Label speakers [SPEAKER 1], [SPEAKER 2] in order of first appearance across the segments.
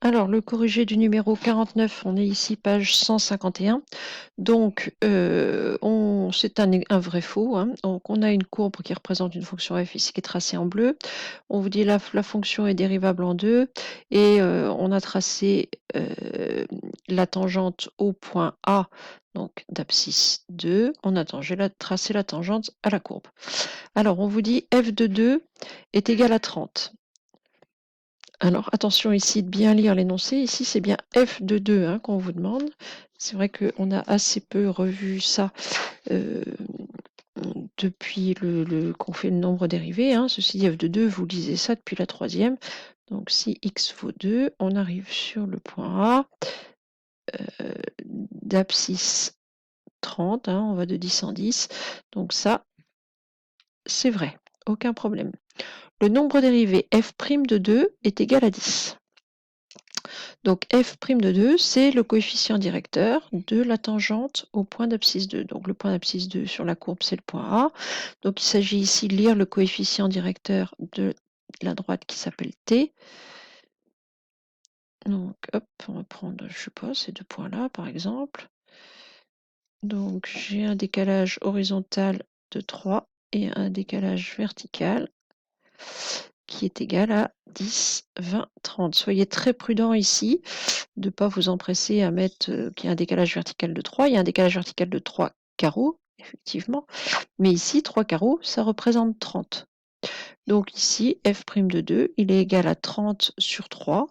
[SPEAKER 1] Alors, le corrigé du numéro 49, on est ici page 151. Donc, c'est un vrai faux, hein. Donc, on a une courbe qui représente une fonction f ici qui est tracée en bleu. On vous dit la fonction est dérivable en 2 et on a tracé la tangente au point A, donc d'abscisse 2. On a tracé la tangente à la courbe. Alors, on vous dit f de 2 est égal à 30. Alors, attention ici de bien lire l'énoncé. Ici, c'est bien f de 2 hein, qu'on vous demande. C'est vrai qu'on a assez peu revu ça euh, depuis qu'on fait le nombre dérivé. Hein. Ceci dit, f de 2, vous lisez ça depuis la troisième. Donc, si x vaut 2, on arrive sur le point A d'abscisse 30. Hein, on va de 10 en 10. Donc, ça, c'est vrai. Aucun problème. Le nombre dérivé f' de 2 est égal à 10. Donc f' de 2, c'est le coefficient directeur de la tangente au point d'abscisse 2. Donc le point d'abscisse 2 sur la courbe, c'est le point A. Donc il s'agit ici de lire le coefficient directeur de la droite qui s'appelle T. Donc hop, on va prendre, je sais pas, ces deux points-là par exemple. Donc j'ai un décalage horizontal de 3 et un décalage vertical qui est égal à 10, 20, 30. Soyez très prudent ici de ne pas vous empresser à mettre qu'il y a un décalage vertical de 3. Il y a un décalage vertical de 3 carreaux, effectivement. Mais ici, 3 carreaux, ça représente 30. Donc ici, f' de 2, il est égal à 30 sur 3.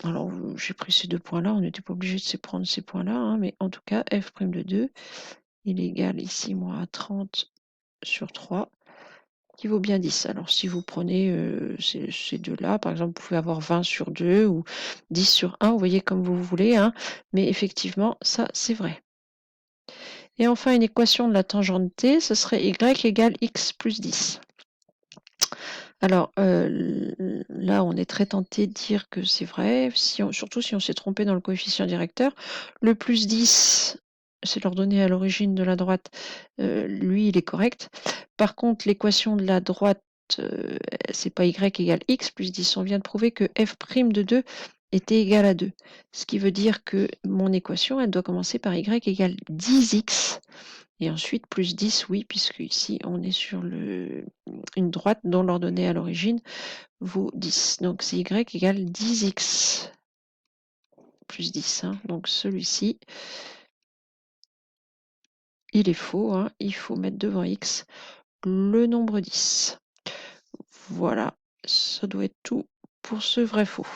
[SPEAKER 1] Alors, j'ai pris ces deux points-là. On n'était pas obligé de se prendre ces points-là. Hein, mais en tout cas, f' de 2, il est égal ici, moi, à 30 sur 3. Qui vaut bien 10. Alors, si vous prenez ces deux-là, par exemple, vous pouvez avoir 20 sur 2 ou 10 sur 1, vous voyez comme vous voulez, hein, mais effectivement, ça, c'est vrai. Et enfin, une équation de la tangente t, ce serait y égale x plus 10. Alors, là, on est très tenté de dire que c'est vrai, surtout si on s'est trompé dans le coefficient directeur. Le plus 10, c'est l'ordonnée à l'origine de la droite, lui, il est correct. Par contre, l'équation de la droite, c'est pas y égale x plus 10. On vient de prouver que f' de 2 était égal à 2. Ce qui veut dire que mon équation, elle doit commencer par y égale 10x. Et ensuite, plus 10, oui, puisque ici, on est sur une droite dont l'ordonnée à l'origine vaut 10. Donc, c'est y égale 10x plus 10. Hein. Donc, celui-ci, il est faux. Hein. Il faut mettre devant x le nombre 10. Voilà, ça doit être tout pour ce vrai faux.